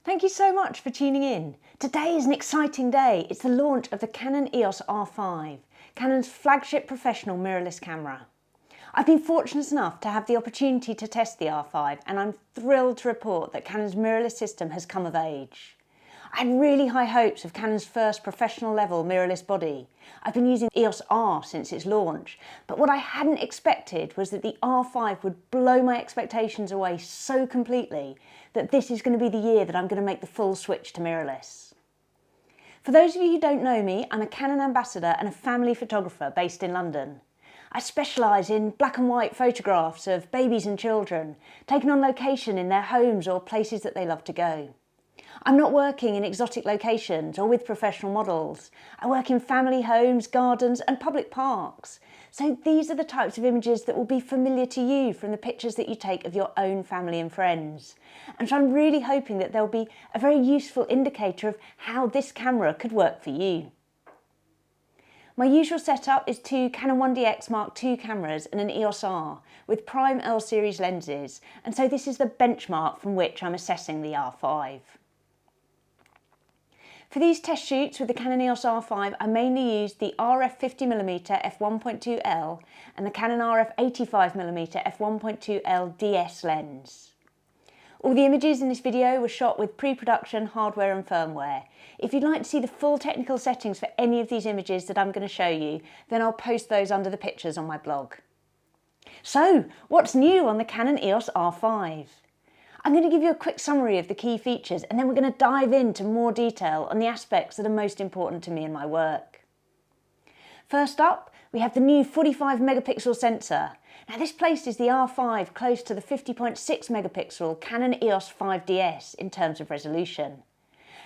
Thank you so much for tuning in. Today is an exciting day. It's the launch of the Canon EOS R5, Canon's flagship professional mirrorless camera. I've been fortunate enough to have the opportunity to test the R5, and I'm thrilled to report that Canon's mirrorless system has come of age. I had really high hopes of Canon's first professional level mirrorless body. I've been using EOS R since its launch, but what I hadn't expected was that the R5 would blow my expectations away so completely that this is going to be the year that I'm going to make the full switch to mirrorless. For those of you who don't know me, I'm a Canon Ambassador and a family photographer based in London. I specialise in black and white photographs of babies and children, taken on location in their homes or places that they love to go. I'm not working in exotic locations or with professional models. I work in family homes, gardens and public parks. So these are the types of images that will be familiar to you from the pictures that you take of your own family and friends. And so I'm really hoping that they'll be a very useful indicator of how this camera could work for you. My usual setup is two Canon 1DX Mark II cameras and an EOS R with prime L series lenses, and so this is the benchmark from which I'm assessing the R5. For these test shoots with the Canon EOS R5, I mainly used the RF 50mm f1.2L and the Canon RF 85mm f1.2L DS lens. All the images in this video were shot with pre-production hardware and firmware. If you'd like to see the full technical settings for any of these images that I'm going to show you, then I'll post those under the pictures on my blog. So, what's new on the Canon EOS R5? I'm going to give you a quick summary of the key features, and then we're going to dive into more detail on the aspects that are most important to me in my work. First up, we have the new 45 megapixel sensor. Now this places the R5 close to the 50.6 megapixel Canon EOS 5DS in terms of resolution.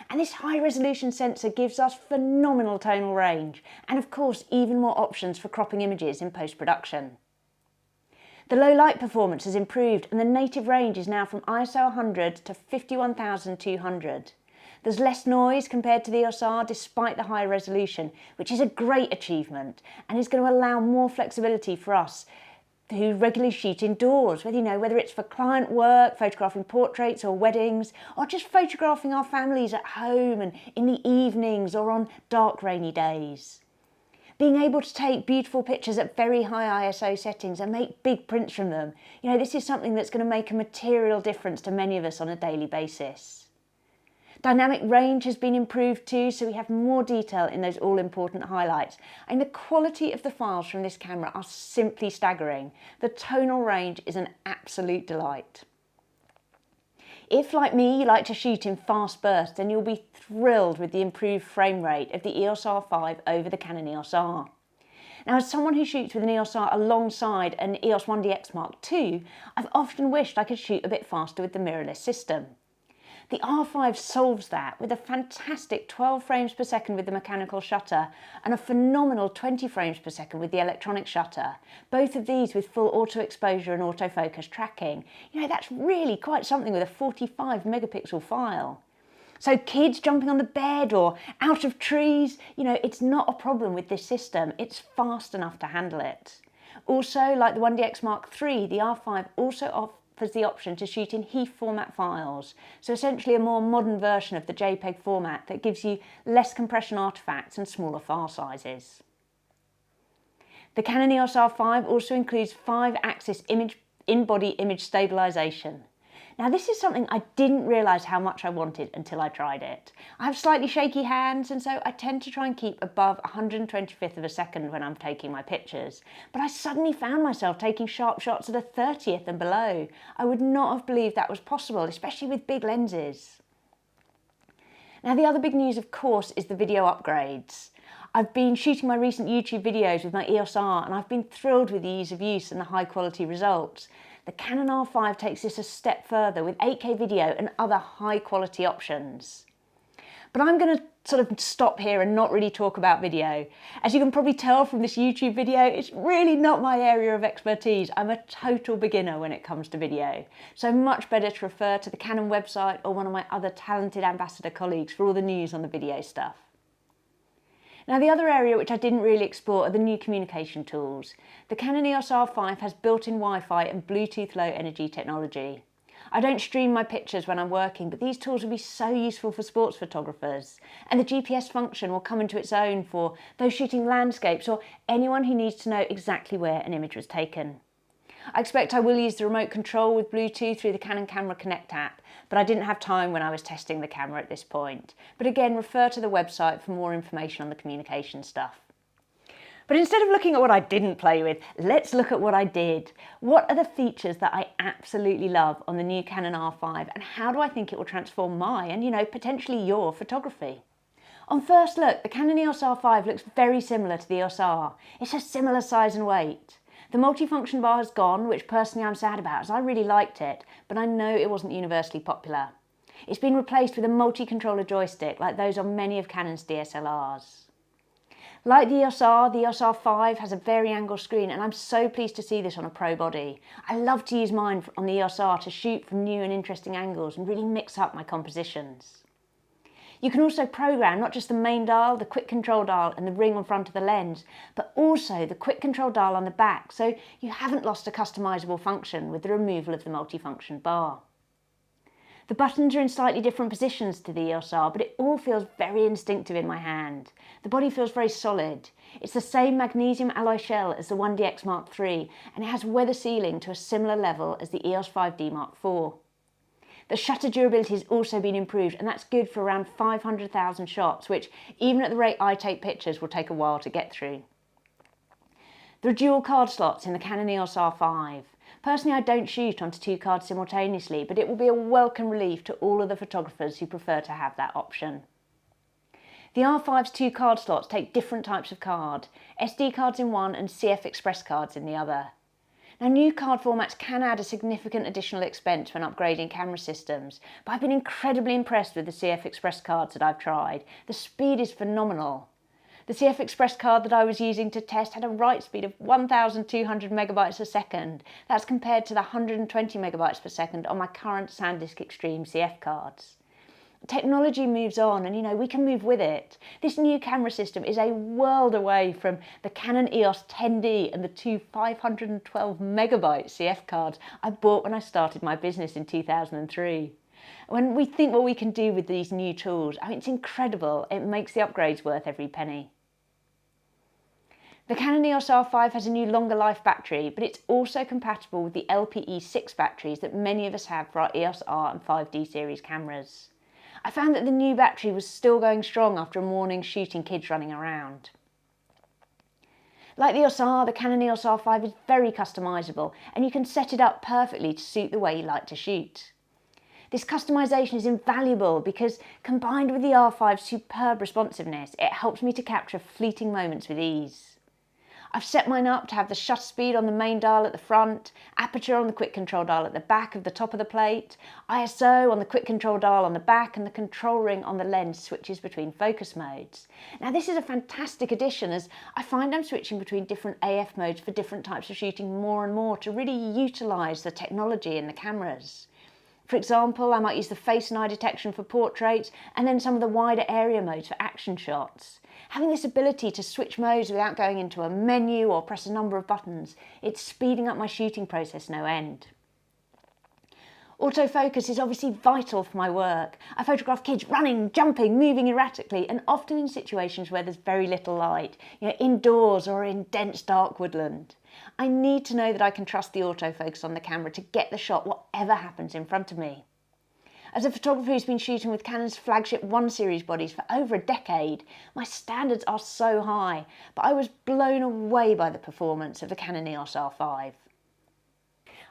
And this high resolution sensor gives us phenomenal tonal range, and of course even more options for cropping images in post-production. The low light performance has improved, and the native range is now from ISO 100 to 51,200. There's less noise compared to the EOS R despite the high resolution, which is a great achievement and is going to allow more flexibility for us who regularly shoot indoors, whether it's for client work, photographing portraits or weddings, or just photographing our families at home and in the evenings or on dark rainy days. Being able to take beautiful pictures at very high ISO settings and make big prints from them, this is something that's going to make a material difference to many of us on a daily basis. Dynamic range has been improved too, so we have more detail in those all-important highlights. And the quality of the files from this camera are simply staggering. The tonal range is an absolute delight. If, like me, you like to shoot in fast bursts, then you'll be thrilled with the improved frame rate of the EOS R5 over the Canon EOS R. Now, as someone who shoots with an EOS R alongside an EOS 1DX Mark II, I've often wished I could shoot a bit faster with the mirrorless system. The R5 solves that with a fantastic 12 frames per second with the mechanical shutter and a phenomenal 20 frames per second with the electronic shutter, both of these with full auto exposure and autofocus tracking. That's really quite something with a 45 megapixel file. So kids jumping on the bed or out of trees, it's not a problem with this system. It's fast enough to handle it. Also, like the 1DX Mark III, the R5 also offers the option to shoot in HEIF format files, so essentially a more modern version of the JPEG format that gives you less compression artifacts and smaller file sizes. The Canon EOS R5 also includes 5-axis in-body image stabilisation. Now this is something I didn't realise how much I wanted until I tried it. I have slightly shaky hands, and so I tend to try and keep above 125th of a second when I'm taking my pictures. But I suddenly found myself taking sharp shots at a 30th and below. I would not have believed that was possible, especially with big lenses. Now the other big news, of course, is the video upgrades. I've been shooting my recent YouTube videos with my EOS R, and I've been thrilled with the ease of use and the high quality results. The Canon R5 takes this a step further with 8K video and other high quality options. But I'm going to sort of stop here and not really talk about video. As you can probably tell from this YouTube video, it's really not my area of expertise. I'm a total beginner when it comes to video. So much better to refer to the Canon website or one of my other talented ambassador colleagues for all the news on the video stuff. Now the other area which I didn't really explore are the new communication tools. The Canon EOS R5 has built-in Wi-Fi and Bluetooth Low Energy technology. I don't stream my pictures when I'm working, but these tools will be so useful for sports photographers. And the GPS function will come into its own for those shooting landscapes or anyone who needs to know exactly where an image was taken. I expect I will use the remote control with Bluetooth through the Canon Camera Connect app, but I didn't have time when I was testing the camera at this point. But again, refer to the website for more information on the communication stuff. But instead of looking at what I didn't play with, let's look at what I did. What are the features that I absolutely love on the new Canon R5, and how do I think it will transform my and, potentially your photography? On first look, the Canon EOS R5 looks very similar to the EOS R. It's a similar size and weight. The multifunction bar has gone, which personally I'm sad about as I really liked it, but I know it wasn't universally popular. It's been replaced with a multi-controller joystick like those on many of Canon's DSLRs. Like the EOS R, the EOS R5 has a vari-angle screen, and I'm so pleased to see this on a pro body. I love to use mine on the EOS R to shoot from new and interesting angles and really mix up my compositions. You can also program not just the main dial, the quick control dial and the ring on front of the lens, but also the quick control dial on the back, so you haven't lost a customizable function with the removal of the multifunction bar. The buttons are in slightly different positions to the EOS R, but it all feels very instinctive in my hand. The body feels very solid. It's the same magnesium alloy shell as the 1DX Mark III, and it has weather sealing to a similar level as the EOS 5D Mark IV. The shutter durability has also been improved, and that's good for around 500,000 shots, which, even at the rate I take pictures, will take a while to get through. There are dual card slots in the Canon EOS R5. Personally, I don't shoot onto two cards simultaneously, but it will be a welcome relief to all of the photographers who prefer to have that option. The R5's two card slots take different types of card, SD cards in one and CF Express cards in the other. Now, new card formats can add a significant additional expense when upgrading camera systems, but I've been incredibly impressed with the CF Express cards that I've tried. The speed is phenomenal. The CF Express card that I was using to test had a write speed of 1,200 megabytes a second. That's compared to the 120 megabytes per second on my current SanDisk Extreme CF cards. Technology moves on and we can move with it. This new camera system is a world away from the Canon EOS 10D and the two 512 megabyte CF cards I bought when I started my business in 2003. When we think what we can do with these new tools, it's incredible. It makes the upgrades worth every penny. The Canon EOS R5 has a new longer life battery, but it's also compatible with the LPE6 batteries that many of us have for our EOS R and 5D series cameras. I found that the new battery was still going strong after a morning shooting kids running around. Like the EOS R, the Canon EOS R5 is very customisable, and you can set it up perfectly to suit the way you like to shoot. This customisation is invaluable because, combined with the R5's superb responsiveness, it helps me to capture fleeting moments with ease. I've set mine up to have the shutter speed on the main dial at the front, aperture on the quick control dial at the back of the top of the plate, ISO on the quick control dial on the back, and the control ring on the lens switches between focus modes. Now, this is a fantastic addition, as I find I'm switching between different AF modes for different types of shooting more and more to really utilise the technology in the cameras. For example, I might use the face and eye detection for portraits and then some of the wider area modes for action shots. Having this ability to switch modes without going into a menu or press a number of buttons, it's speeding up my shooting process no end. Autofocus is obviously vital for my work. I photograph kids running, jumping, moving erratically, and often in situations where there's very little light, indoors or in dense dark woodland. I need to know that I can trust the autofocus on the camera to get the shot whatever happens in front of me. As a photographer who's been shooting with Canon's flagship 1 series bodies for over a decade, my standards are so high, but I was blown away by the performance of the Canon EOS R5.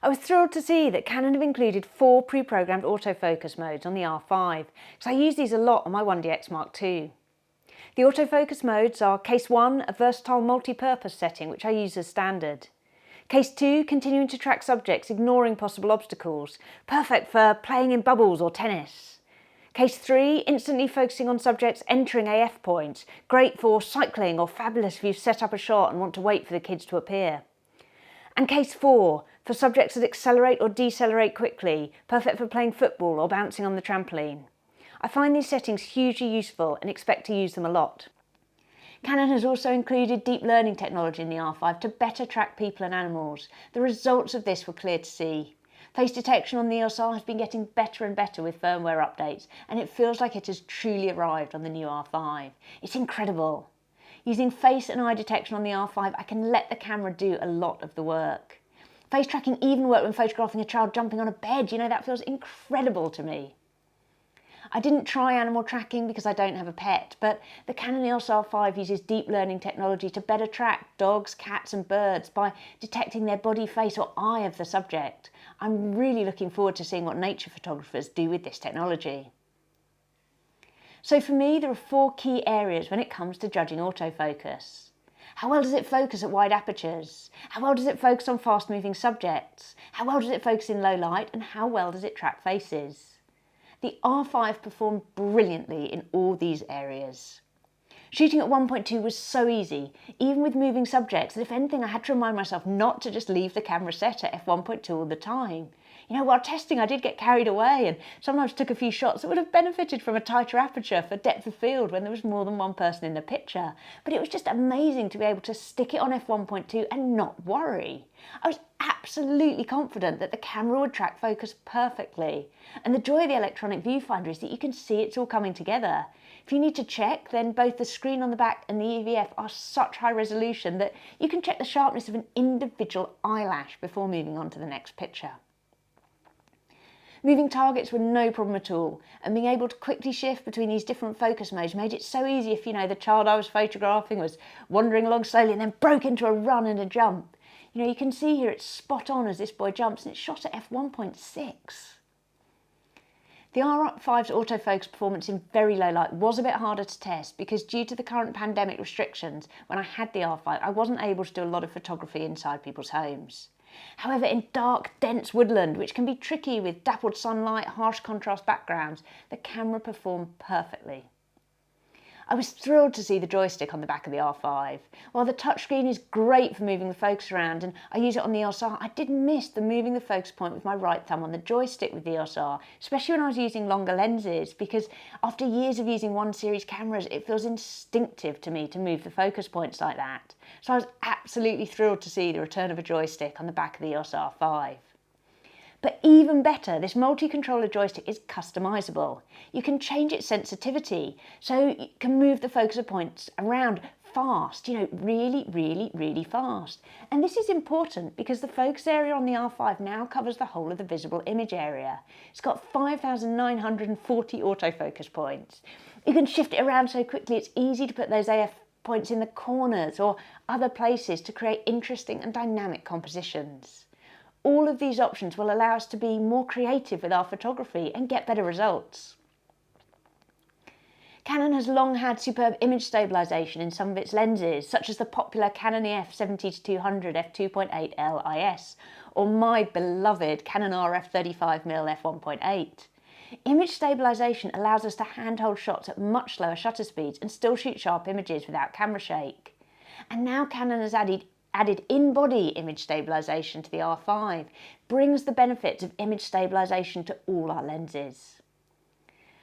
I was thrilled to see that Canon have included 4 pre-programmed autofocus modes on the R5, because I use these a lot on my 1DX Mark II. The autofocus modes are Case 1, a versatile multi-purpose setting which I use as standard. Case 2, continuing to track subjects, ignoring possible obstacles, perfect for playing in bubbles or tennis. Case 3, instantly focusing on subjects entering AF points, great for cycling or fabulous if you've set up a shot and want to wait for the kids to appear. And Case 4, for subjects that accelerate or decelerate quickly, perfect for playing football or bouncing on the trampoline. I find these settings hugely useful and expect to use them a lot. Canon has also included deep learning technology in the R5 to better track people and animals. The results of this were clear to see. Face detection on the EOS R has been getting better and better with firmware updates, and it feels like it has truly arrived on the new R5. It's incredible. Using face and eye detection on the R5, I can let the camera do a lot of the work. Face tracking even worked when photographing a child jumping on a bed. You know, that feels incredible to me. I didn't try animal tracking because I don't have a pet, but the Canon EOS R5 uses deep learning technology to better track dogs, cats and birds by detecting their body, face or eye of the subject. I'm really looking forward to seeing what nature photographers do with this technology. So for me, there are 4 key areas when it comes to judging autofocus. How well does it focus at wide apertures? How well does it focus on fast-moving subjects? How well does it focus in low light? And how well does it track faces? The R5 performed brilliantly in all these areas. Shooting at 1.2 was so easy, even with moving subjects, that if anything I had to remind myself not to just leave the camera set at f1.2 all the time. You know, while testing I did get carried away and sometimes took a few shots that would have benefited from a tighter aperture for depth of field when there was more than one person in the picture. But it was just amazing to be able to stick it on f1.2 and not worry. I was absolutely confident that the camera would track focus perfectly. And the joy of the electronic viewfinder is that you can see it's all coming together. If you need to check, then both the screen on the back and the EVF are such high resolution that you can check the sharpness of an individual eyelash before moving on to the next picture. Moving targets were no problem at all, and being able to quickly shift between these different focus modes made it so easy if, you know, the child I was photographing was wandering along slowly and then broke into a run and a jump. You know, you can see here it's spot on as this boy jumps, and it's shot at f1.6. The R5's autofocus performance in very low light was a bit harder to test because due to the current pandemic restrictions, when I had the R5, I wasn't able to do a lot of photography inside people's homes. However, in dark, dense woodland, which can be tricky with dappled sunlight, harsh contrast backgrounds, the camera performed perfectly. I was thrilled to see the joystick on the back of the R5. While the touchscreen is great for moving the focus around and I use it on the EOS R, I did miss the moving the focus point with my right thumb on the joystick with the EOS R, especially when I was using longer lenses, because after years of using 1 series cameras, it feels instinctive to me to move the focus points like that. So I was absolutely thrilled to see the return of a joystick on the back of the EOS R5. But even better, this multi-controller joystick is customizable. You can change its sensitivity, so you can move the focus points around fast, you know, really fast. And this is important because the focus area on the R5 now covers the whole of the visible image area. It's got 5,940 autofocus points. You can shift it around so quickly it's easy to put those AF points in the corners or other places to create interesting and dynamic compositions. All of these options will allow us to be more creative with our photography and get better results. Canon has long had superb image stabilisation in some of its lenses, such as the popular Canon EF 70-200 f2.8L IS, or my beloved Canon RF 35mm f1.8. Image stabilisation allows us to handhold shots at much slower shutter speeds and still shoot sharp images without camera shake. And now Canon has added in-body image stabilisation to the R5, brings the benefits of image stabilisation to all our lenses.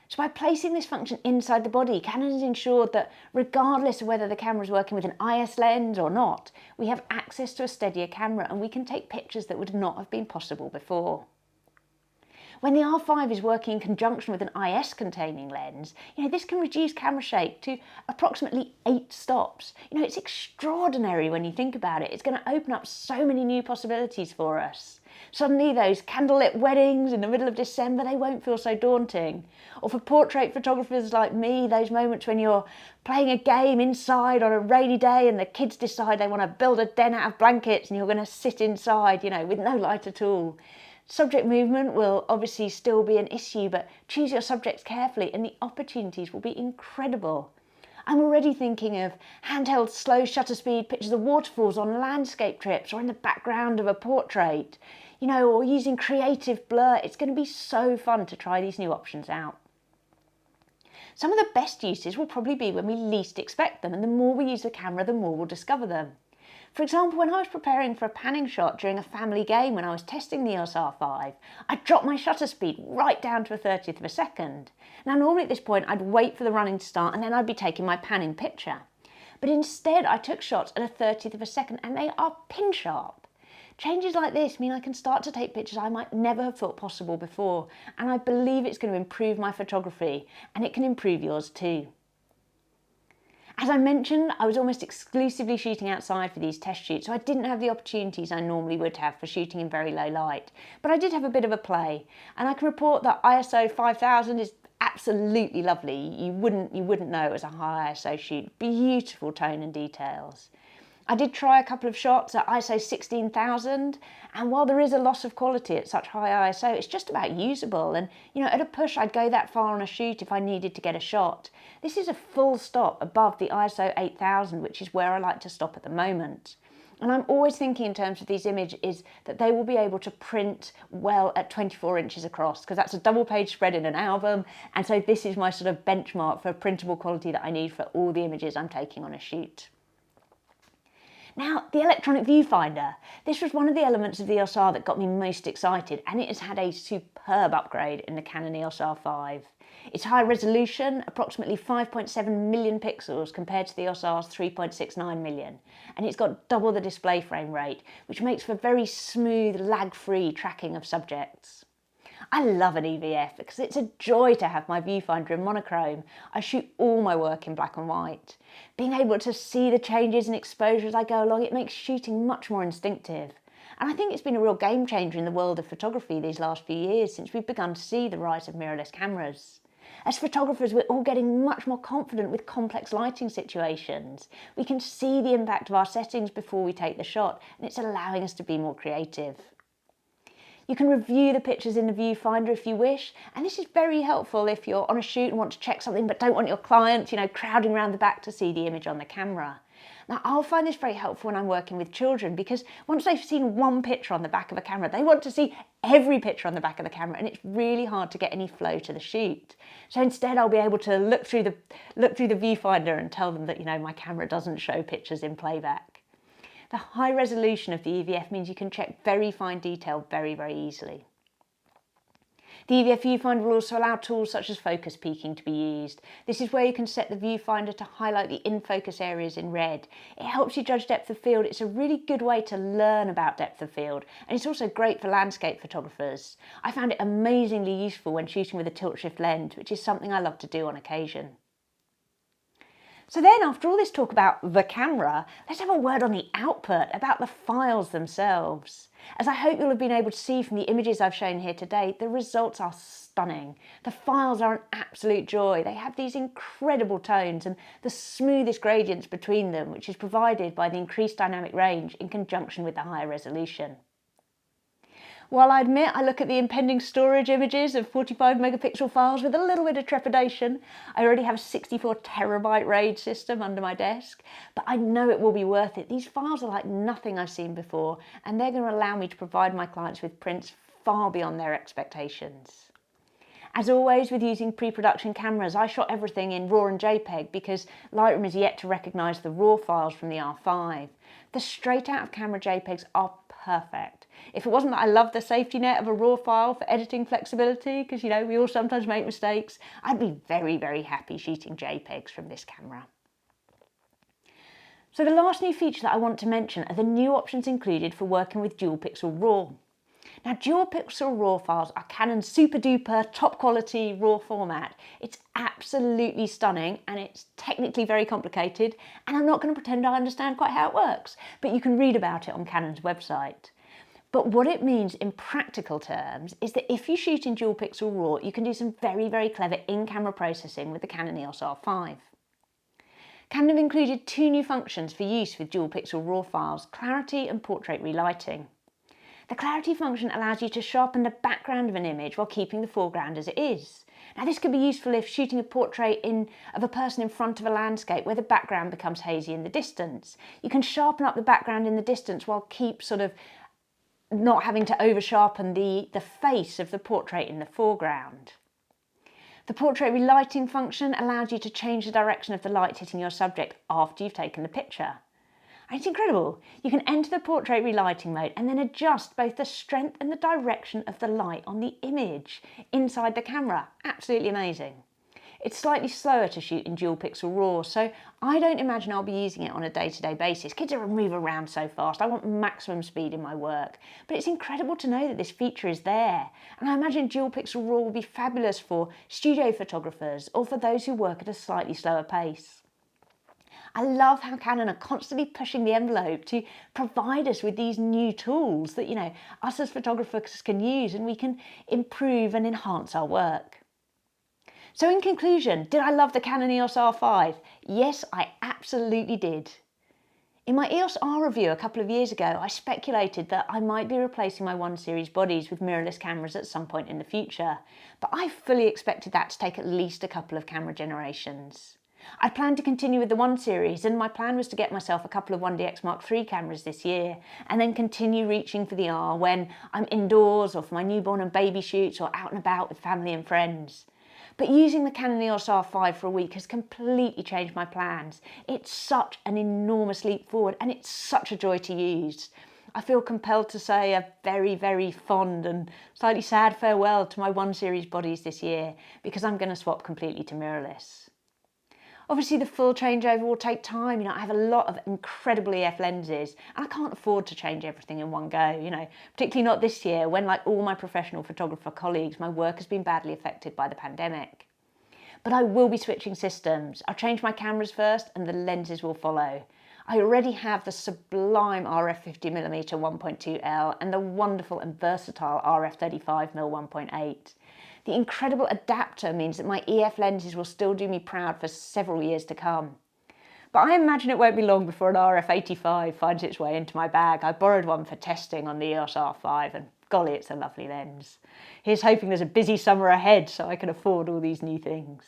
So by placing this function inside the body, Canon has ensured that regardless of whether the camera is working with an IS lens or not, we have access to a steadier camera and we can take pictures that would not have been possible before. When the R5 is working in conjunction with an IS containing lens, you know, this can reduce camera shake to approximately 8 stops. You know, it's extraordinary when you think about it. It's going to open up so many new possibilities for us. Suddenly those candlelit weddings in the middle of December, they won't feel so daunting. Or for portrait photographers like me, those moments when you're playing a game inside on a rainy day and the kids decide they want to build a den out of blankets and you're going to sit inside, you know, with no light at all. Subject movement will obviously still be an issue, but choose your subjects carefully and the opportunities will be incredible. I'm already thinking of handheld slow shutter speed pictures of waterfalls on landscape trips or in the background of a portrait, you know, or using creative blur. It's going to be so fun to try these new options out. Some of the best uses will probably be when we least expect them, and the more we use the camera, the more we'll discover them. For example, when I was preparing for a panning shot during a family game when I was testing the EOS R5, I dropped my shutter speed right down to a 30th of a second. Now normally at this point I'd wait for the running to start and then I'd be taking my panning picture. But instead I took shots at a 30th of a second and they are pin sharp. Changes like this mean I can start to take pictures I might never have thought possible before, and I believe it's going to improve my photography, and it can improve yours too. As I mentioned, I was almost exclusively shooting outside for these test shoots, so I didn't have the opportunities I normally would have for shooting in very low light. But I did have a bit of a play, and I can report that ISO 5000 is absolutely lovely. You wouldn't know it was a high ISO shoot. Beautiful tone and details. I did try a couple of shots at ISO 16,000, and while there is a loss of quality at such high ISO, it's just about usable, and at a push I'd go that far on a shoot if I needed to get a shot. This is a full stop above the ISO 8000, which is where I like to stop at the moment. And I'm always thinking in terms of these images that they will be able to print well at 24 inches across, because that's a double page spread in an album, and so this is my sort of benchmark for printable quality that I need for all the images I'm taking on a shoot. Now, the electronic viewfinder. This was one of the elements of the EOS R that got me most excited, and it has had a superb upgrade in the Canon EOS R5. It's high resolution, approximately 5.7 million pixels compared to the EOS R's 3.69 million, and it's got double the display frame rate, which makes for very smooth, lag-free tracking of subjects. I love an EVF because it's a joy to have my viewfinder in monochrome. I shoot all my work in black and white. Being able to see the changes in exposure as I go along, it makes shooting much more instinctive. And I think it's been a real game changer in the world of photography these last few years since we've begun to see the rise of mirrorless cameras. As photographers, we're all getting much more confident with complex lighting situations. We can see the impact of our settings before we take the shot, and it's allowing us to be more creative. You can review the pictures in the viewfinder if you wish, and this is very helpful if you're on a shoot and want to check something but don't want your client, crowding around the back to see the image on the camera. Now, I'll find this very helpful when I'm working with children, because once they've seen one picture on the back of a camera, they want to see every picture on the back of the camera, and it's really hard to get any flow to the shoot. So instead, I'll be able to look through the viewfinder and tell them that, my camera doesn't show pictures in playback. The high resolution of the EVF means you can check very fine detail very, very easily. The EVF viewfinder will also allow tools such as focus peaking to be used. This is where you can set the viewfinder to highlight the in-focus areas in red. It helps you judge depth of field. It's a really good way to learn about depth of field, and it's also great for landscape photographers. I found it amazingly useful when shooting with a tilt-shift lens, which is something I love to do on occasion. So then, after all this talk about the camera, let's have a word on the output, about the files themselves. As I hope you'll have been able to see from the images I've shown here today, the results are stunning. The files are an absolute joy. They have these incredible tones and the smoothest gradients between them, which is provided by the increased dynamic range in conjunction with the higher resolution. While I admit I look at the impending storage images of 45 megapixel files with a little bit of trepidation, I already have a 64 terabyte RAID system under my desk, but I know it will be worth it. These files are like nothing I've seen before, and they're going to allow me to provide my clients with prints far beyond their expectations. As always with using pre-production cameras, I shot everything in RAW and JPEG because Lightroom is yet to recognise the RAW files from the R5. The straight out of camera JPEGs are perfect. If it wasn't that I love the safety net of a RAW file for editing flexibility, because we all sometimes make mistakes, I'd be very, very happy shooting JPEGs from this camera. So the last new feature that I want to mention are the new options included for working with dual pixel RAW. Now, dual pixel RAW files are Canon's super duper top quality RAW format. It's absolutely stunning and it's technically very complicated, and I'm not going to pretend I understand quite how it works, but you can read about it on Canon's website. But what it means in practical terms is that if you shoot in dual pixel RAW, you can do some very, very clever in-camera processing with the Canon EOS R5. Canon have included two new functions for use with dual pixel RAW files, clarity and portrait relighting. The clarity function allows you to sharpen the background of an image while keeping the foreground as it is. Now, this could be useful if shooting a portrait of a person in front of a landscape where the background becomes hazy in the distance. You can sharpen up the background in the distance while keep not having to over sharpen the face of the portrait in the foreground. The portrait relighting function allows you to change the direction of the light hitting your subject after you've taken the picture. And it's incredible. You can enter the portrait relighting mode and then adjust both the strength and the direction of the light on the image inside the camera. Absolutely amazing. It's slightly slower to shoot in dual pixel RAW, so I don't imagine I'll be using it on a day-to-day basis. Kids move around so fast, I want maximum speed in my work. But it's incredible to know that this feature is there, and I imagine dual pixel RAW will be fabulous for studio photographers or for those who work at a slightly slower pace. I love how Canon are constantly pushing the envelope to provide us with these new tools that, us as photographers can use, and we can improve and enhance our work. So in conclusion, did I love the Canon EOS R5? Yes, I absolutely did. In my EOS R review a couple of years ago, I speculated that I might be replacing my 1 series bodies with mirrorless cameras at some point in the future, but I fully expected that to take at least a couple of camera generations. I planned to continue with the 1 series, and my plan was to get myself a couple of 1DX Mark III cameras this year and then continue reaching for the R when I'm indoors or for my newborn and baby shoots or out and about with family and friends. But using the Canon EOS R5 for a week has completely changed my plans. It's such an enormous leap forward, and it's such a joy to use. I feel compelled to say a very, very fond and slightly sad farewell to my 1 series bodies this year because I'm going to swap completely to mirrorless. Obviously the full changeover will take time. I have a lot of incredible EF lenses and I can't afford to change everything in one go, particularly not this year when, like all my professional photographer colleagues, my work has been badly affected by the pandemic. But I will be switching systems. I'll change my cameras first and the lenses will follow. I already have the sublime RF 50mm 1.2L and the wonderful and versatile RF 35mm 1.8. The incredible adapter means that my EF lenses will still do me proud for several years to come. But I imagine it won't be long before an RF 85 finds its way into my bag. I borrowed one for testing on the EOS R5 and golly, it's a lovely lens. Here's hoping there's a busy summer ahead so I can afford all these new things.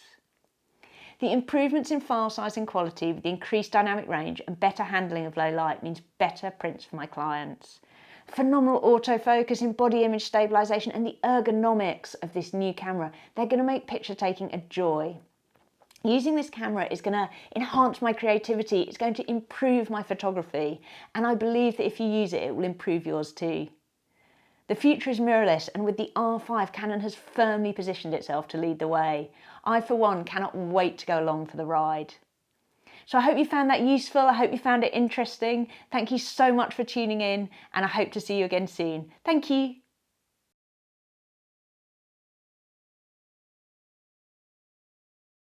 The improvements in file size and quality with the increased dynamic range and better handling of low light means better prints for my clients. Phenomenal autofocus in body image stabilisation and the ergonomics of this new camera, they're going to make picture taking a joy. Using this camera is going to enhance my creativity, it's going to improve my photography, and I believe that if you use it, it will improve yours too. The future is mirrorless, and with the R5, Canon has firmly positioned itself to lead the way. I, for one, cannot wait to go along for the ride. So I hope you found that useful, I hope you found it interesting. Thank you so much for tuning in, and I hope to see you again soon. Thank you.